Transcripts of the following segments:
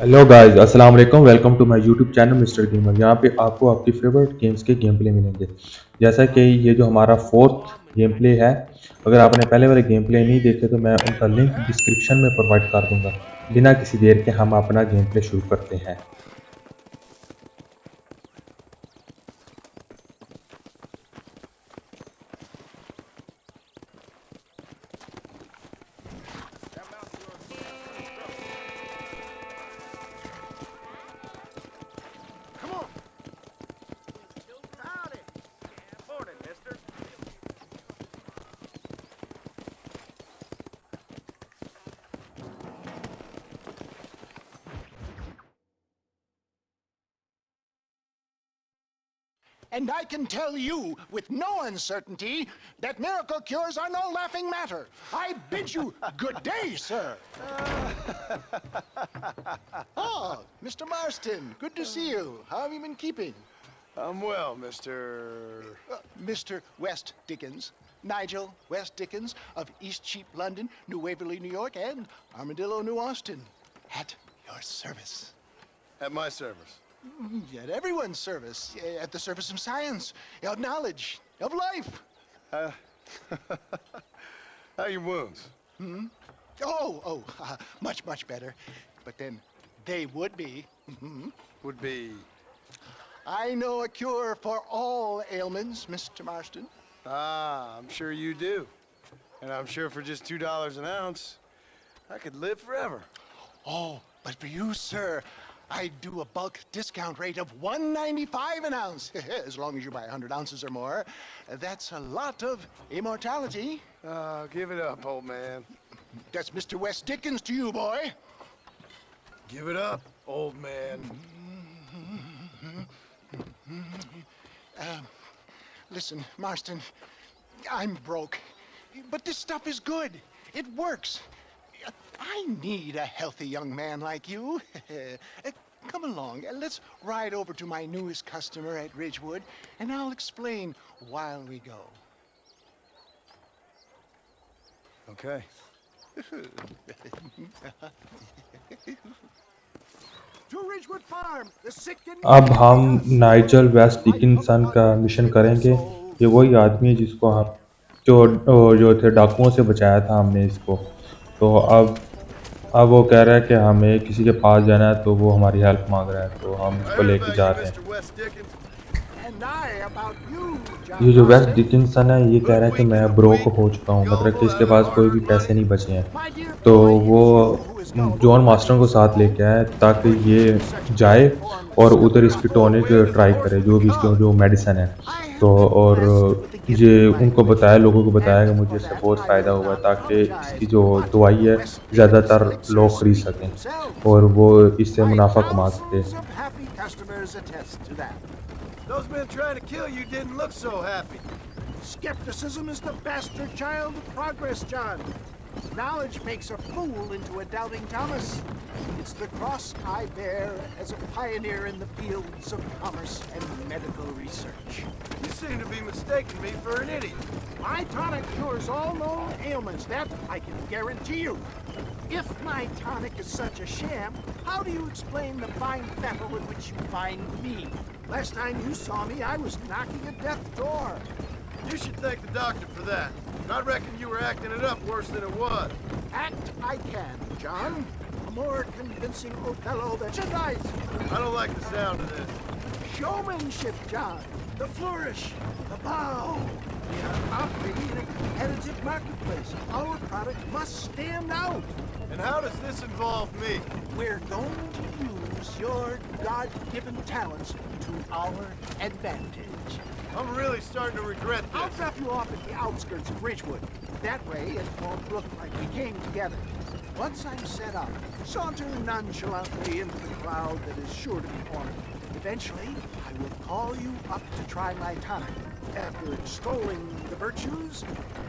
Hello guys, अस्सलाम वालेकुम। Welcome to my YouTube channel mister gamer. यहाँ पे आपको आपकी फेवरेट गेम्स के गेम प्ले मिलेंगे। जैसा कि ये जो हमारा फोर्थ गेम प्ले है, अगर आपने पहले वाले गेम प्ले नहीं देखे तो मैं उनका लिंक डिस्क्रिप्शन में प्रोवाइड कर दूंगा। बिना किसी देर के हम अपना गेम प्ले शुरू करते हैं। Come on. Howdy. Morning, mister. And I can tell you with no uncertainty that miracle cures are no laughing matter. I bid you good day, sir. Oh, Mr. Marston, good to see you. How have you been keeping? I'm well, Mr. Mr. West Dickens. Nigel West Dickens of East Cheap, London, New Waverly, New York, and Armadillo, New Austin. At your service. At my service. At everyone's service. At the service of science, of knowledge, of life. How are your wounds? Much, much better. But then they would be. Would be. I know a cure for all ailments, Mr. Marston. Ah, I'm sure you do. And I'm sure for just $2 an ounce, I could live forever. Oh, but for you, sir, I do a bulk discount rate of $1.95 an ounce, as long as you buy 100 ounces or more. That's a lot of immortality. Give it up, old man. That's Mr. West Dickens to you, boy. Give it up, old man. Listen, Marston, I'm broke, but this stuff is good. It works. I need a healthy young man like you. Come along, let's ride over to my newest customer at Ridgewood, and I'll explain while we go. Okay. To Ridgewood Farm, the sick and अब हम Nigel waste Dickinson का mission करेंगे। ये वही आदमी है जिसको आप जो थे डाकुओं से बचाया था हमने इसको। तो अब वो कह रहा है कि हमें किसी के पास जाना है, तो वो हमारी हेल्प मांग रहा है, तो हम I इसको heard लेके about जा you, रहे हैं। Mr. West Dickens. And I about you, ये John जो वेस्ट Marston. डिकिंसन है, ये कह रहा है कि मैं ब्रोक हो चुका हूँ, मतलब कि इसके पास कोई भी पैसे नहीं बचे हैं। My dear तो boy, it वो is you who is called John over master me, को साथ so लेके आया ताकि put ये me such जाए informed और उधर discovery. इसकी Oh, tonic where does the try horse करे, जो भी इसकी Come. जो मेडिसिन है। I तो have been और blessed with the gift ये of my उनको बताया, invention, लोगों को बताया कि and मुझे for इससे that बहुत I फ़ायदा will हुआ है, not ताकि apologize. इसकी जो But दवाई है West Dickens ज़्यादातर elixirs लोग खरीद speak for सकें themselves. और वो इससे My मुनाफा कमा सकें। thousands of happy customers attest to that. Those men trying to kill you didn't look so happy. Skepticism is the bastard child of progress, John. Knowledge makes a fool into a doubting Thomas. It's the cross I bear as a pioneer in the fields of commerce and medical research. You seem to be mistaking me for an idiot. My tonic cures all known ailments, that I can guarantee you. If my tonic is such a sham, how do you explain the fine fettle in which you find me? Last time you saw me, I was knocking at death's door. You should thank the doctor for that. I reckon you were acting it up worse than it was. Act I can, John. A more convincing Othello than Jedi's. I don't like the sound of this. Showmanship, John. The flourish, the bow. We are operating in a competitive marketplace. Our product must stand out. And how does this involve me? We're going to use your God-given talents to our advantage. I'm really starting to regret I'll this. drop you off at the outskirts of Ridgewood. That way, it won't look like we came together. Once I'm set up, saunter nonchalantly into the crowd that is sure to be formed. Eventually, I will call you up to try my tonic. After extolling the virtues,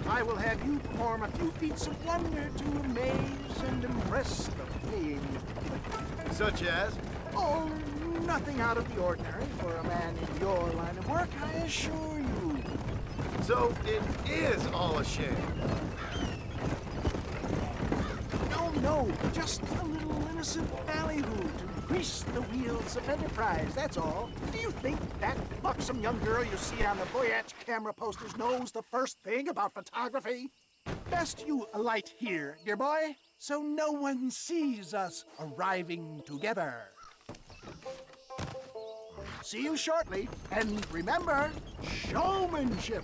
I will have you perform a few feats of wonder to amaze and impress the paying public. Such as? Oh, nothing out of the ordinary for a man in your line of work, I assure you. So it is all a sham. No, just a little innocent ballyhoo to grease the wheels of enterprise, that's all. Do you think that buxom young girl you see on the Voyage camera posters knows the first thing about photography? Best you alight here, dear boy, so no one sees us arriving together. See you shortly, and remember, showmanship.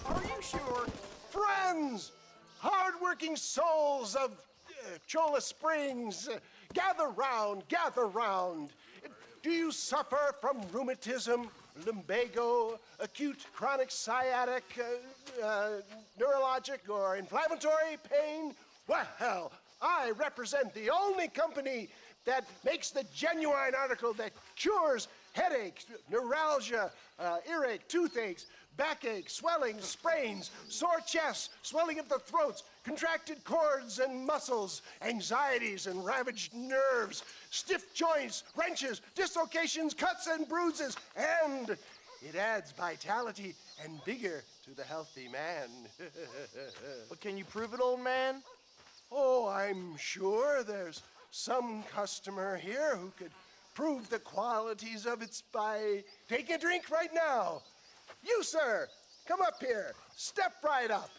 Are you sure? Friends! Hard-working souls of Cholla Springs, gather round, gather round. Do you suffer from rheumatism, lumbago, acute chronic sciatic, neurologic, or inflammatory pain? Well, I represent the only company that makes the genuine article that cures headaches, neuralgia, earache, toothaches, backache, swelling, sprains, sore chests, swelling of the throats, contracted cords and muscles, anxieties and ravaged nerves, stiff joints, wrenches, dislocations, cuts and bruises, and it adds vitality and vigor to the healthy man. But can you prove it, old man? Oh, I'm sure there's some customer here who could prove the qualities of it by taking a drink right now. You, sir, come up here. Step right up.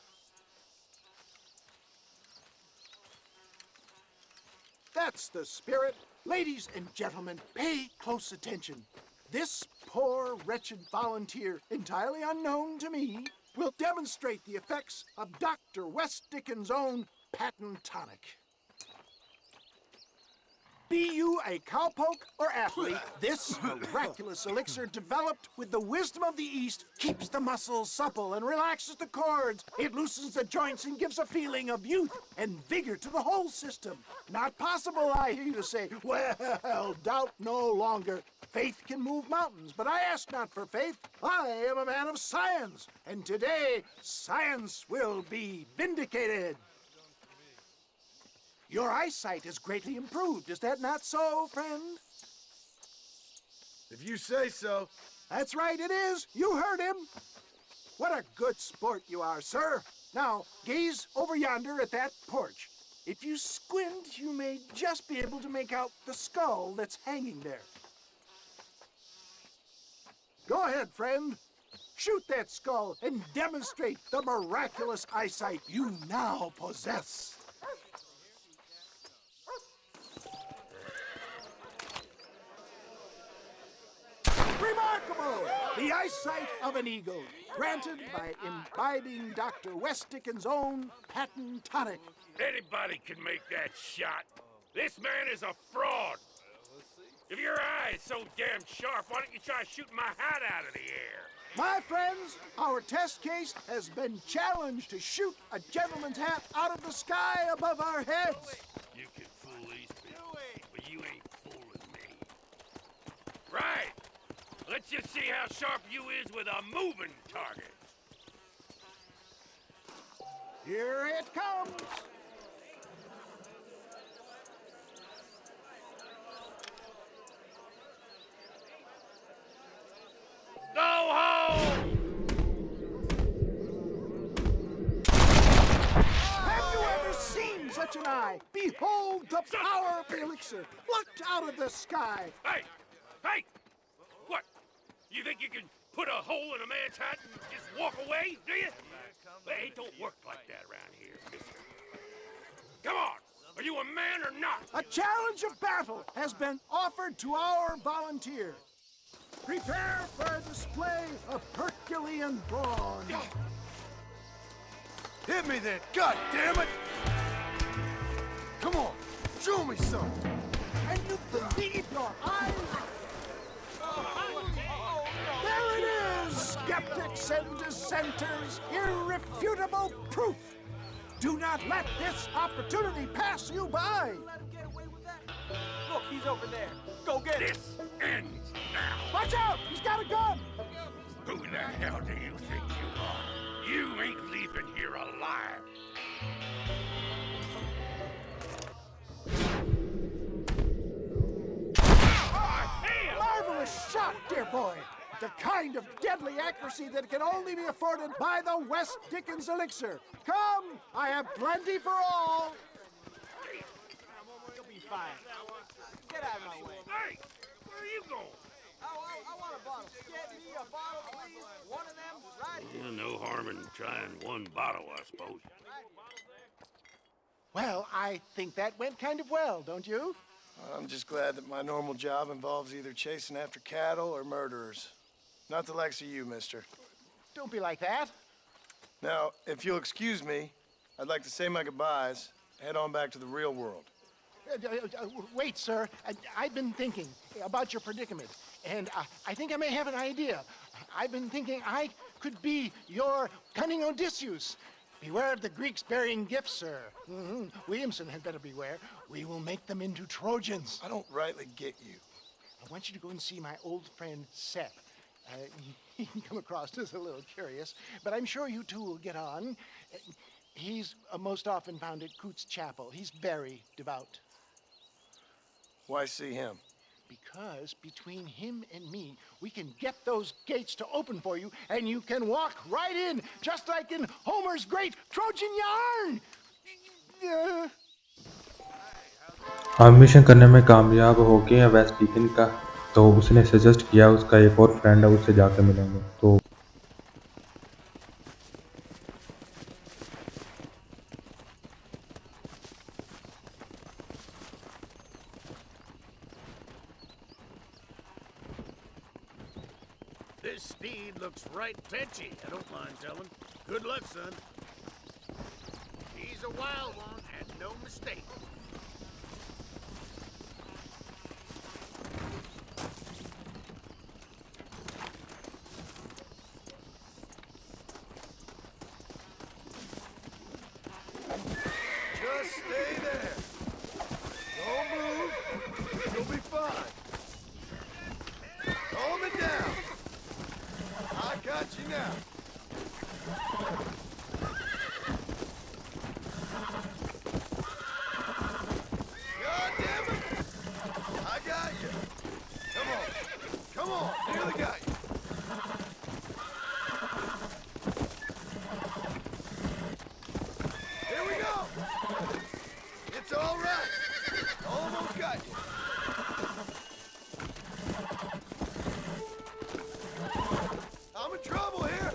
That's the spirit. Ladies and gentlemen, pay close attention. This poor, wretched volunteer, entirely unknown to me, will demonstrate the effects of Dr. West Dickens' own patent tonic. Be you a cowpoke or athlete, this miraculous elixir developed with the wisdom of the East keeps the muscles supple and relaxes the cords. It loosens the joints and gives a feeling of youth and vigor to the whole system. Not possible, I hear you say. Well, doubt no longer. Faith can move mountains, but I ask not for faith. I am a man of science, and today science will be vindicated. Your eyesight has greatly improved. Is that not so, friend? If you say so. That's right, it is. You heard him. What a good sport you are, sir. Now, gaze over yonder at that porch. If you squint, you may just be able to make out the skull that's hanging there. Go ahead, friend. Shoot that skull and demonstrate the miraculous eyesight you now possess. Remarkable! The eyesight of an eagle, granted by imbibing Dr. West Dickens' own patent tonic. Anybody can make that shot. This man is a fraud. If your eye is so damn sharp, why don't you try shooting my hat out of the air? My friends, our test case has been challenged to shoot a gentleman's hat out of the sky above our heads. You can fool these people, but you ain't fooling me. Right. Let's just see how sharp you is with a moving target. Here it comes. Go home! Have you ever seen such an eye? Behold the power of the elixir, plucked out of the sky. Hey! Hey! What? You think you can put a hole in a man's hat and just walk away, do you? Hey, it don't work like that around here, mister. Come on! Are you a man or not? A challenge of battle has been offered to our volunteer. Prepare for a display of Herculean brawn. Hit me then, God damn it! Come on, show me something. And you believe your eyes? There it is, skeptics and dissenters, irrefutable proof. Do not let this opportunity pass you by. Look, he's over there. Go get him. This ends now. Watch out, he's got a gun. Who the hell do you think you are? You ain't leaving here alive. Marvelous shot, dear boy. The kind of deadly accuracy that can only be afforded by the West Dickens elixir. Come, I have plenty for all. You'll be fine. Get out of my way. Hey, where are you going? I want a bottle. Get me a bottle, please. One of them right here. No harm in trying one bottle, I suppose. Well, I think that went kind of well, don't you? I'm just glad that my normal job involves either chasing after cattle or murderers. Not the likes of you, mister. Don't be like that. Now, if you'll excuse me, I'd like to say my goodbyes, head on back to the real world. Wait, sir. I've been thinking about your predicament, and I think I may have an idea. I've been thinking I could be your cunning Odysseus. Beware of the Greeks bearing gifts, sir. Williamson had better beware. We will make them into Trojans. I don't rightly get you. I want you to go and see my old friend Seth. He can come across as a little curious, but I'm sure you two will get on. He's most often found at Coots Chapel. He's very devout. Why see him? Because between him and me, we can get those gates to open for you, and you can walk right in, just like in Homer's great Trojan yarn. हम mission करने में कामयाब हो गए हैं waste deacon का, तो उसने सजेस्ट किया उसका एक और फ्रेंड है, उससे जाकर मिलेंगे। तो This steed looks right tetchy, I don't mind telling. Good luck, son. He's a wild one, and no mistake. Just stay there. Don't move. You'll be fine. Calm it down. I got you now. God damn it. I got you. Come on. Come on. Nearly got you. Here we go. It's all right. Almost got you. I'm in trouble here.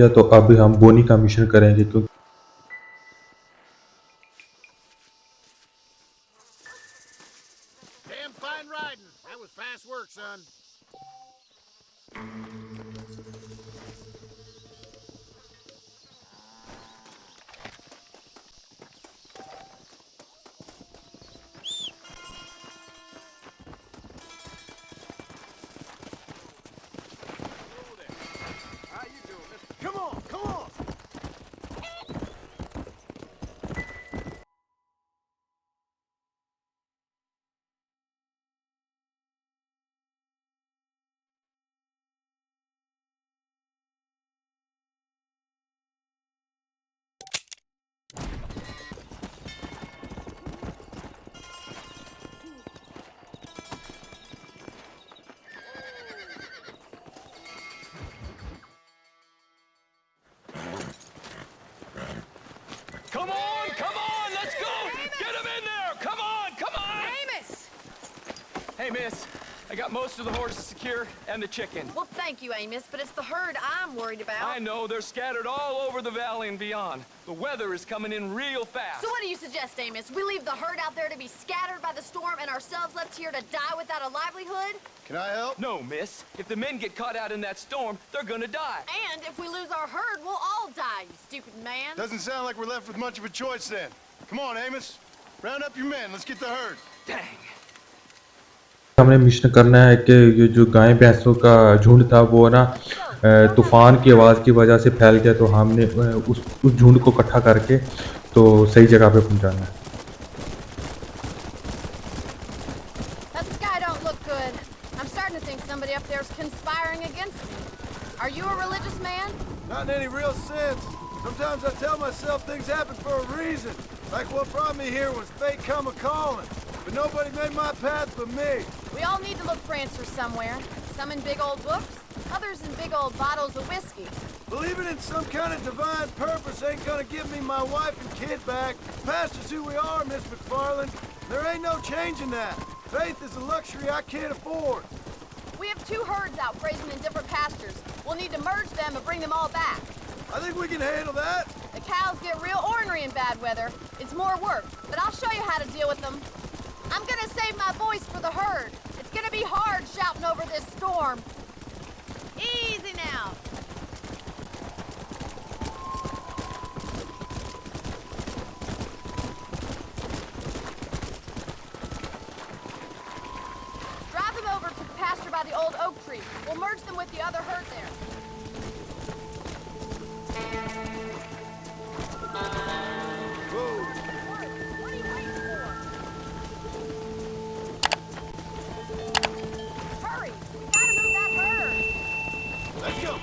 लिया, तो अभी हम बोनी का mission करेंगे क्योंकि Damn fine riding. That was fast work, son. Come on, come on. Come on, let's go! Get him in there! Come on! Amos! Hey, miss. I got most of the horses secure and the chicken. Well, thank you, Amos, but it's the herd I'm worried about. I know, they're scattered all over the valley and beyond. The weather is coming in real fast. So what do you suggest, Amos? We leave the herd out there to be scattered by the storm and ourselves left here to die without a livelihood? Can I help? No, miss. If the men get caught out in that storm, they're gonna die. And if we lose our herd, we'll all die, you stupid man. Doesn't sound like we're left with much of a choice then. Come on, Amos. Round up your men. Let's get the herd. Dang. हमने mission करना है कि ये जो गाय भैंसों का झुंड था वो ना तूफान की आवाज़ की वजह से फैल गया, तो हमने उस झुंड को इकट्ठा करके तो सही जगह पे पहुंचाना है। That sky don't look good. I'm starting to think somebody up there's conspiring against me. Are you a religious man? Not in any real sense. Sometimes I tell myself things happen for a reason. Like what brought me here was fate come a-calling. But nobody made my path but me. We all need to look for answers somewhere. Some in big old books, others in big old bottles of whiskey. Believing in some kind of divine purpose ain't gonna give me my wife and kid back. Past is who we are, Miss McFarland. There ain't no changing that. Faith is a luxury I can't afford. We have 2 herds out grazing in different pastures. We'll need to merge them and bring them all back. I think we can handle that. The cows get real ornery in bad weather. It's more work, but I'll show you how to deal with them. I'm gonna save my voice for the herd. It's gonna be hard shouting over this storm. Easy now. Drive them over to the pasture by the old oak tree. We'll merge them with the other herd there. What are you waiting for? Hurry! We gotta move that herd! Let's go.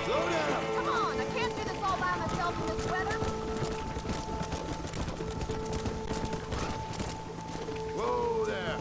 Slow down. Come on, I can't do this all by myself in this weather. Whoa there.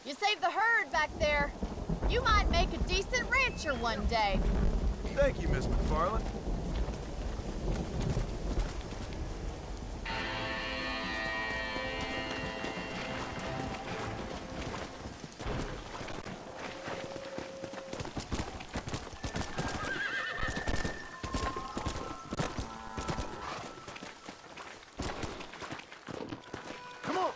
You save the herd back there. You might make a decent rancher one day. Thank you, Miss McFarland. Come on.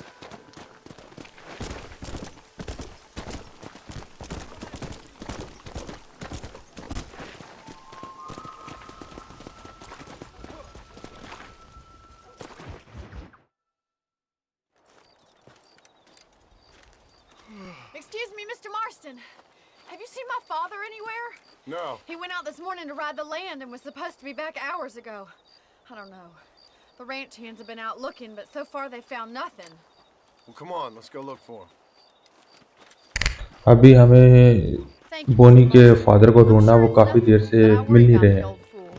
Excuse me, Mr. Marston. Have you seen my father anywhere? No. He went out this morning to ride the land and was supposed to be back hours ago. I don't know. The ranch hands have been out looking, but so far they found nothing. Well, come on, let's go look for him. अभी हमें Thank you, bony Mr. के Marston. Father को I'm ढूंढना, sure वो it's काफी nothing, देर से but I mill worry नहीं about रहे the हैं। old fool.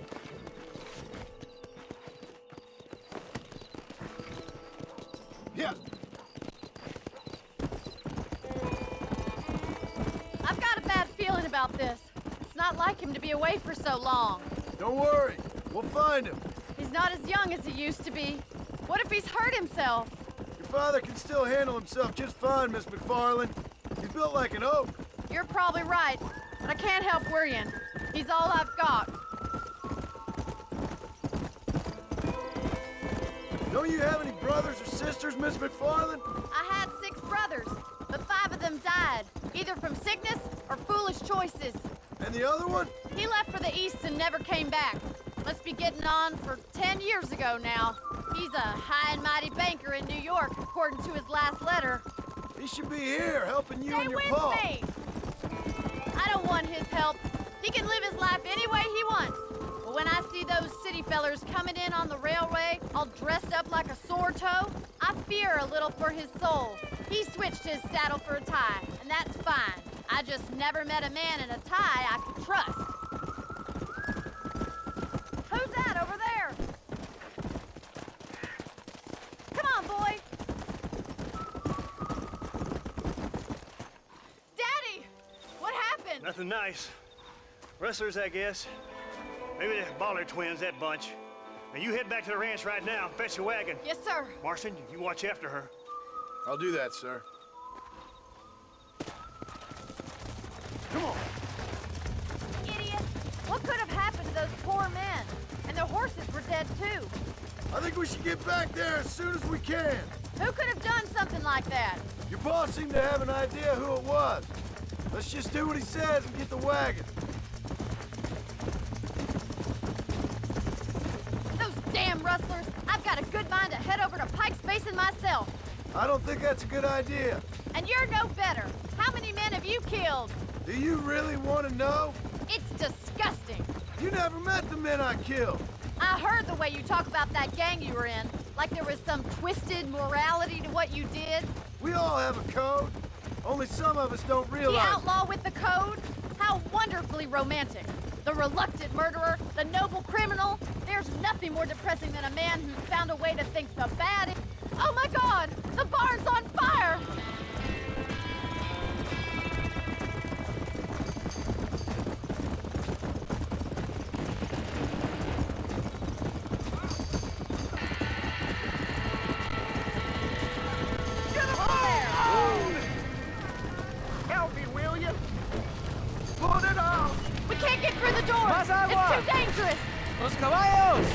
Yeah. I've got a bad feeling about this. It's not like him to be away for so long. Don't worry. We'll find him. He's not as young as he used to be. What if he's hurt himself? Your father can still handle himself just fine, Miss McFarland. He's built like an oak. You're probably right, but I can't help worrying. He's all I've got. Don't you have any brothers or sisters, Miss McFarland? I had 6 brothers, but 5 of them died, either from sickness or foolish choices. And the other one? He left for the east and never came back. Must be getting on for 10 years ago now. He's a high and mighty banker in New York, according to his last letter. He should be here helping you Stay and your with pa. me! I don't want his help. He can live his life any way he wants. But when I see those city fellers coming in on the railway, all dressed up like a sore toe, I fear a little for his soul. He switched his saddle for a tie, and that's fine. I just never met a man in a tie I could trust. Who's that over there? Come on, boy. Daddy! What happened? Nothing nice. Rustlers, I guess. Maybe the Baller twins, that bunch. Now you head back to the ranch right now and fetch the wagon. Yes, sir. Marston, you watch after her. I'll do that, sir. Come on. Idiot! What could have happened to those poor men? And their horses were dead too. I think we should get back there as soon as we can. Who could have done something like that? Your boss seemed to have an idea who it was. Let's just do what he says and get the wagon. Those damn rustlers! I've got a good mind to head over to Pike's Basin myself. I don't think that's a good idea. And you're no better. How many men have you killed? Do you really want to know? It's disgusting. You never met the men I killed. I heard the way you talk about that gang you were in, like there was some twisted morality to what you did. We all have a code. Only some of us don't The realize it. outlaw with the code? How wonderfully romantic. The reluctant murderer, the noble criminal. There's nothing more depressing than a man who's found a way to think the bad in... Oh my God! The barn's on fire! Get him over there! Help me, will you? Put it on. We can't get through the door! Más agua! It's too dangerous! ¡Los caballos!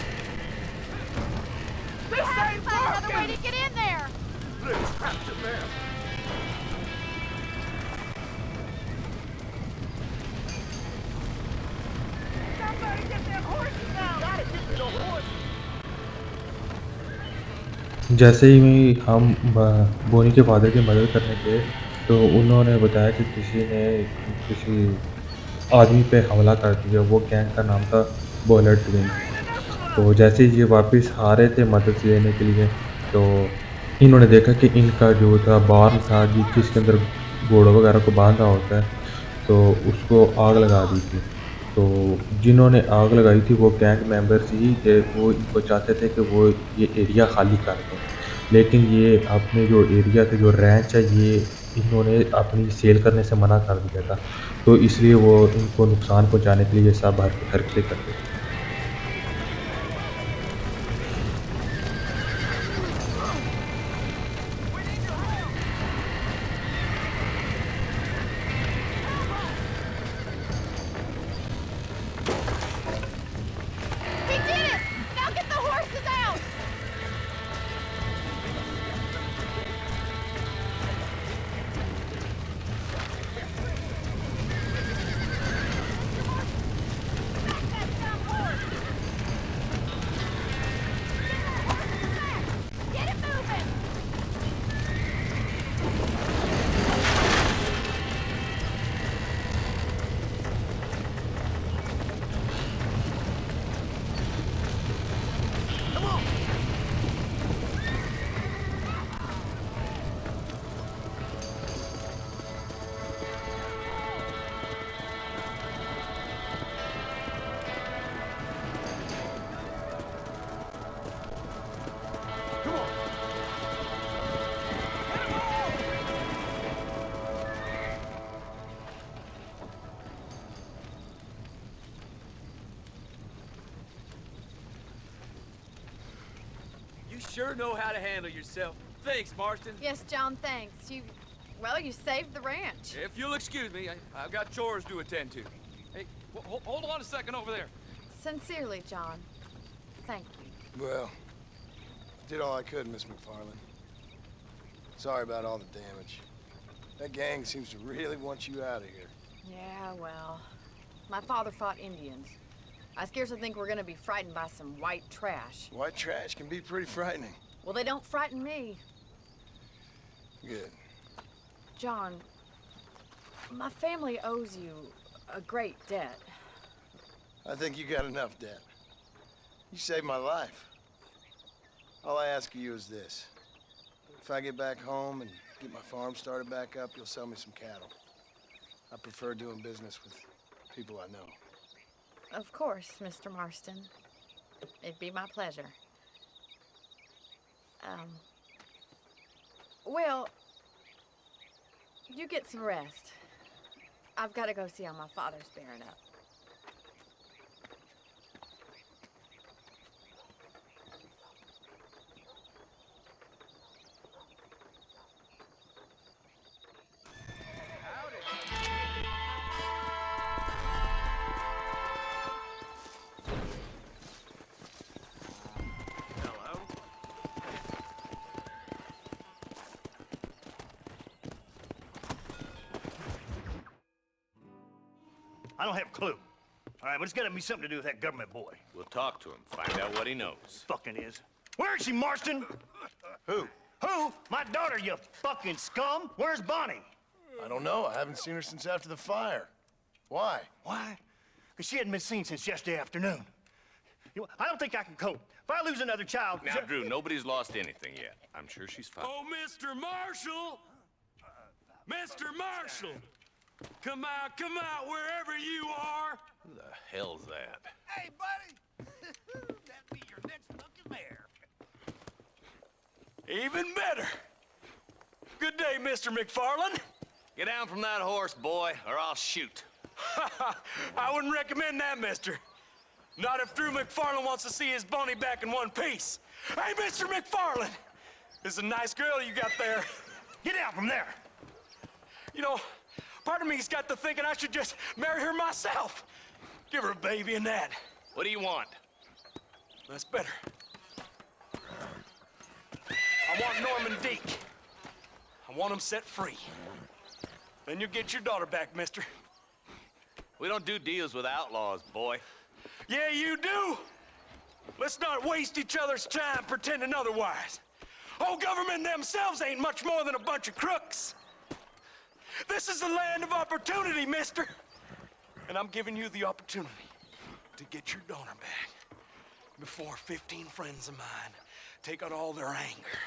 We have to find another way to get in there! Let's capture them. Somebody get them horses down! Gotta get to the horse. जैसे ही हम बोनी के father की मदद करने गए तो उन्होंने बताया कि किसी आदमी पे हमला कर दिया। वो गैंग का नाम था बॉलर ट्विन। तो जैसे ही ये वापस आ रहे थे मदद लेने के लिए तो इन्होंने देखा कि इनका जो था बार्न था जिसके अंदर घोड़ों वगैरह को बांधा होता है तो उसको आग लगा दी थी। तो जिन्होंने आग लगाई थी वो गैंग मेंबर्स ही थे। वो इनको चाहते थे कि वो ये एरिया खाली कर दें, लेकिन ये अपने जो एरिया थे, जो रैंच है, ये इन्होंने अपनी सेल करने से मना कर दिया था, तो इसलिए वो इनको नुकसान पहुंचाने के लिए ये सब हरकतें करते थे। He did it! Now get the horses out! Get it moving! You sure know how to handle yourself. Thanks, Marston. Yes, John, thanks. Well, you saved the ranch. If you'll excuse me, I've got chores to attend to. Hey, hold on a second over there. Sincerely, John. Thank you. Well, did all I could, Miss McFarland. Sorry about all the damage. That gang seems to really want you out of here. Yeah, well, my father fought Indians. I scarcely think we're gonna be frightened by some white trash. White trash can be pretty frightening. Well, they don't frighten me. Good. John, my family owes you a great debt. I think you got enough debt. You saved my life. All I ask of you is this. If I get back home and get my farm started back up, you'll sell me some cattle. I prefer doing business with people I know. Of course, Mr. Marston. It'd be my pleasure. Well, you get some rest. I've got to go see how my father's bearing up. I don't have a clue. All right, but it's gotta be something to do with that government boy. We'll talk to him, find out what he knows. Fucking is. Where is she, Marston? Who? Who? My daughter, you fucking scum. Where's Bonnie? I don't know. I haven't seen her since after the fire. Why? Why? Because she hadn't been seen since yesterday afternoon. You know, I don't think I can cope. If I lose another child... Now, Drew, nobody's lost anything yet. I'm sure she's fine. Oh, Mr. Marshall! Mr. Marshall! Come out, wherever you are! Who the hell's that? Hey, buddy! That'd be your next looking mare. Even better! Good day, Mr. McFarland. Get down from that horse, boy, or I'll shoot. I wouldn't recommend that, mister. Not if Drew McFarland wants to see his Bonnie back in one piece. Hey, Mr. McFarland! This is a nice girl you got there. Get out from there! You know, part of me's got to thinking I should just marry her myself. Give her a baby and that. What do you want? That's better. I want Norman Deek. I want him set free. Then you'll get your daughter back, mister. We don't do deals with outlaws, boy. Yeah, you do. Let's not waste each other's time pretending otherwise. Oh, government themselves ain't much more than a bunch of crooks. This is the land of opportunity, mister. And I'm giving you the opportunity to get your daughter back before 15 friends of mine take out all their anger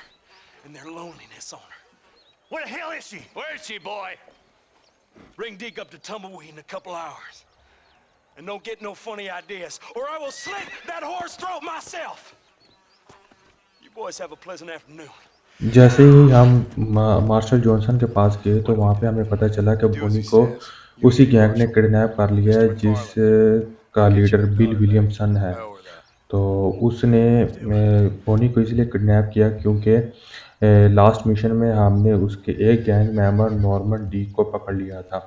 and their loneliness on her. Where the hell is she? Where is she, boy? Bring Deke up to Tumbleweed in a couple hours. And don't get no funny ideas, or I will slit that horse throat myself. You boys have a pleasant afternoon. जैसे ही हम martial Johnson के पास गए तो वहाँ पे हमें पता चला कि Do as बोनी he को says. You उसी and me, गैंग ने Marshal. किडनैप कर लिया Mr. है जिस McFarland. का I'll get you leader your bill daughter back. Williamson है। I owe her that. तो उसने बोनी को इसलिए किडनैप किया क्योंकि लास्ट मिशन में हमने उसके एक गैंग मेंबर नॉर्मन डी को पकड़ लिया था।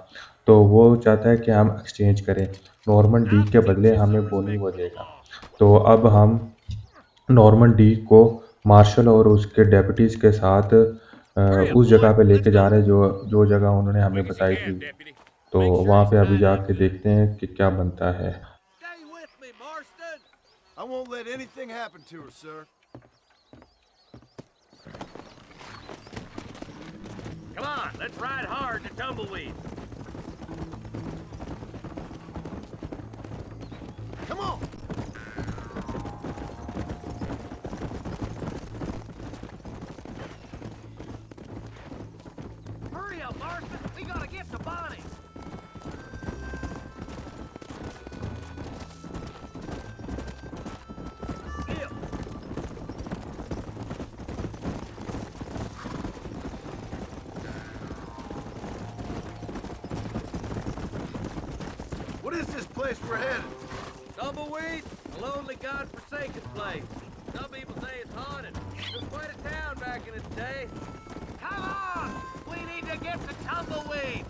तो वो चाहता है कि हम एक्सचेंज करें, नॉर्मन डी I'll के teach बदले you हमें some बोनी respect वो for the देगा। law. तो अब हम नॉर्मन डी को मार्शल और उसके डेप्यूटीज के साथ Hurry up, उस boy. जगह पे Let's लेके जा go. रहे हैं जो जो जगह उन्होंने हमें Quick as you बताई can, थी। deputy. तो Make sure वहाँ he's पे अभी tied up जाके good. देखते हैं कि क्या बनता है। Stay with me, Marston. I won't let anything happen to her, sir. Come on, let's ride hard to Tumbleweed. Come on. Hurry up, Marston. We gotta get to Bonnie. Bill. What is this place we're headed? Tumbleweed, a lonely, godforsaken place. Some people say it's haunted. It was quite a town back in its day. Come on! We need to get to Tumbleweed!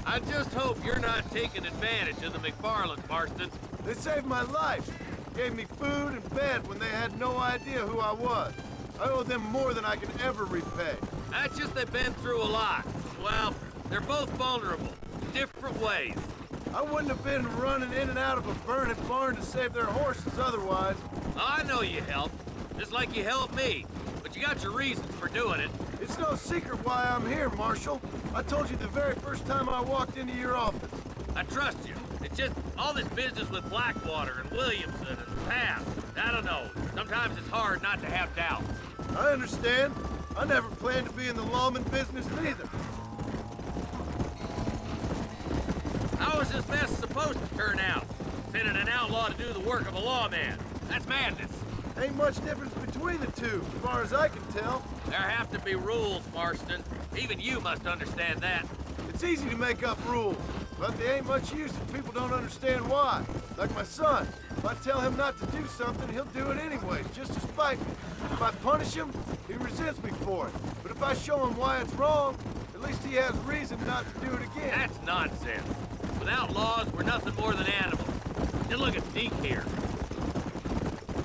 I just hope you're not taking advantage of the McFarlands, Marston. They saved my life. Gave me food and bed when they had no idea who I was. I owe them more than I can ever repay. That's just they've been through a lot. Well, they're both vulnerable, in different ways. I wouldn't have been running in and out of a burning barn to save their horses otherwise. I know you helped, just like you helped me. But you got your reasons for doing it. It's no secret why I'm here, Marshal. I told you the very first time I walked into your office. I trust you. It's just all this business with Blackwater and Williamson and Path. I don't know. Sometimes it's hard not to have doubts. I understand. I never planned to be in the lawman business neither. How is this mess supposed to turn out? Sending an outlaw to do the work of a lawman. That's madness. Ain't much difference between the two, as far as I can tell. There have to be rules, Marston. Even you must understand that. It's easy to make up rules, but they ain't much use if people don't understand why. Like my son. If I tell him not to do something, he'll do it anyways, just to spite me. If I punish him, he resents me for it. But if I show him why it's wrong, at least he has reason not to do it again. That's nonsense. Without laws, we're nothing more than animals. And look at Deke here.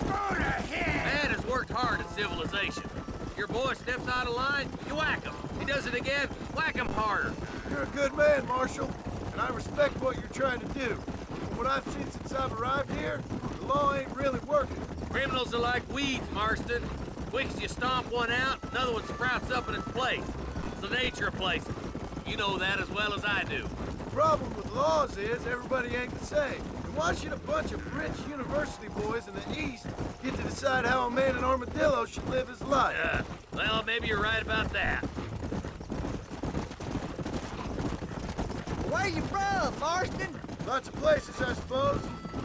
Man has worked hard at civilization. Your boy steps out of line, you whack him. He does it again, whack him harder. You're a good man, Marshal, and I respect what you're trying to do. From what I've seen since I've arrived here, the law ain't really working. Criminals are like weeds, Marston. Quick as you stomp one out, another one sprouts up in its place. It's the nature of places. You know that as well as I do. The problem with laws is everybody ain't the same. And why should a bunch of rich university boys in the East get to decide how a man in Armadillo should live his life? Well, maybe you're right about that. Where you from, Marston? Lots of places, I suppose.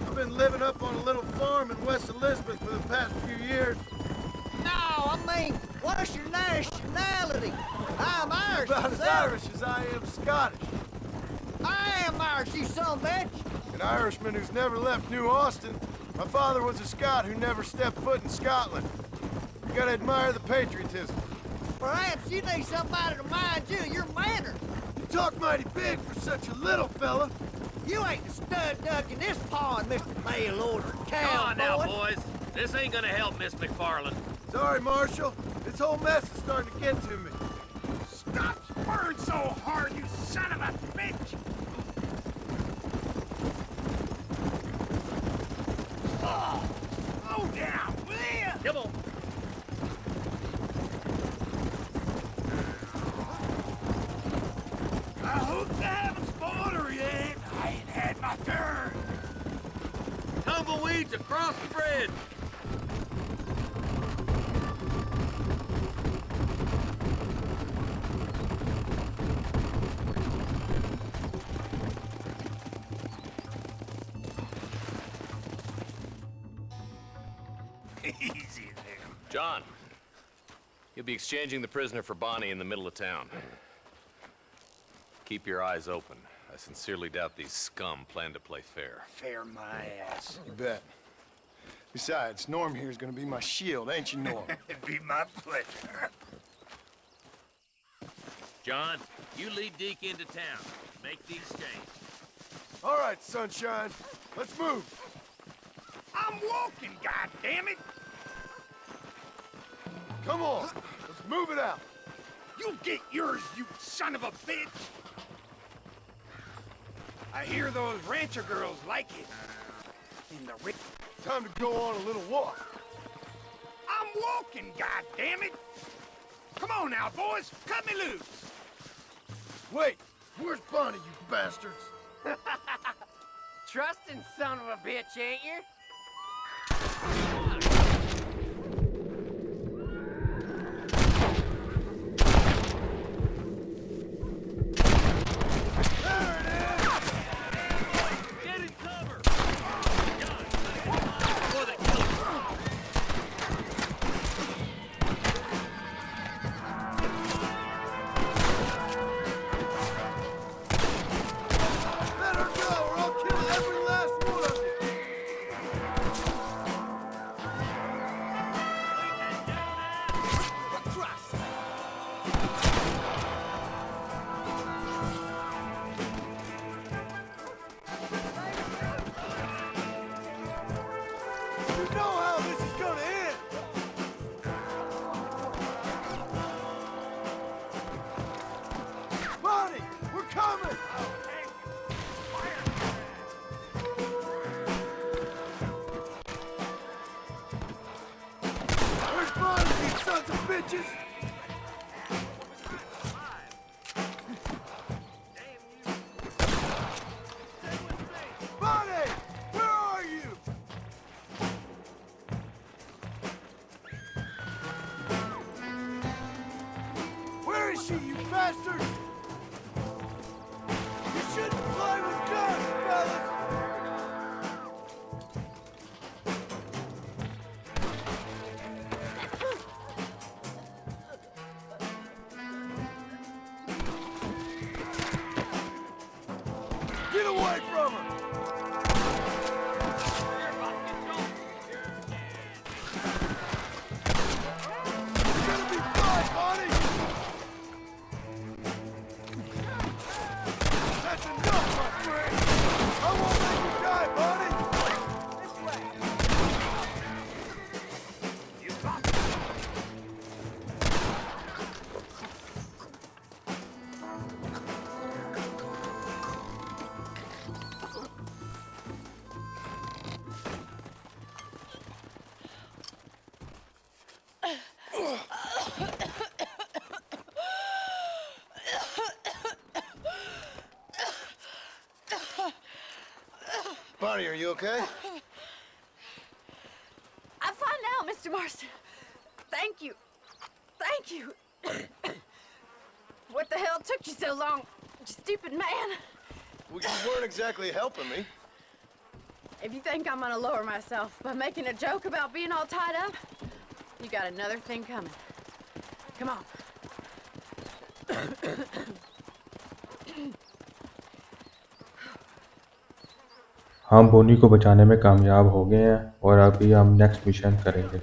I've been living up on a little farm in West Elizabeth for the past few years. No, I mean, what's your nationality? I'm Irish. About as myself. Irish as I am Scottish. I am Irish, you son of a bitch. An Irishman who's never left New Austin. My father was a Scot who never stepped foot in Scotland. You gotta admire the patriotism. Perhaps you need somebody to mind you your manners. You talk mighty big for such a little fella. You ain't the stud duck in this pond, Mr. Mail Order Come Cowboy. on now, boys. This ain't gonna help Miss McFarland. Sorry, Marshal. This whole mess is starting to get to me. Stop spurring so hard, you son of a bitch! Oh, slow down, will ya? Come on. I hope you haven't spoiled her yet. I ain't had my turn. Tumbleweeds across the bridge. Easy there. John, you'll be exchanging the prisoner for Bonnie in the middle of town. Keep your eyes open. I sincerely doubt these scum plan to play fair. Fair my ass. You bet. Besides, Norm here is gonna be my shield, ain't you, Norm? It'd be my pleasure. John, you lead Deke into town. Make the exchange. All right, Sunshine. Let's move. I'm walking, goddammit! Come on. Let's move it out. You get yours, you son of a bitch! I hear those rancher girls like it. In the rich. Time to go on a little walk. I'm walking, goddammit! Come on now, boys, cut me loose! Wait, where's Bonnie, you bastards? Trusting son of a bitch, ain't you? Get in cover! John, before they kill you. Let her go, or I'll kill every last one of you. You know how this is gonna end. Bonnie, we're coming. Where's Bonnie, you sons of bitches? Bonnie, where are you? Where is she, you bastards? You shouldn't play with guns, fellas! Get away from her! You're gonna be fine, Bonnie! That's enough, my friend! I won't let you die, Bonnie! This way! You got it! Bonnie, are you okay? I'm fine now, Mr. Marston. Thank you. Thank you. What the hell took you so long, you stupid man? Well, you weren't exactly helping me. If you think I'm gonna lower myself by making a joke about being all tied up, you got another thing coming. Come on. हम बोनी को बचाने में कामयाब हो गए हैं और अभी हम नेक्स्ट मिशन करेंगे।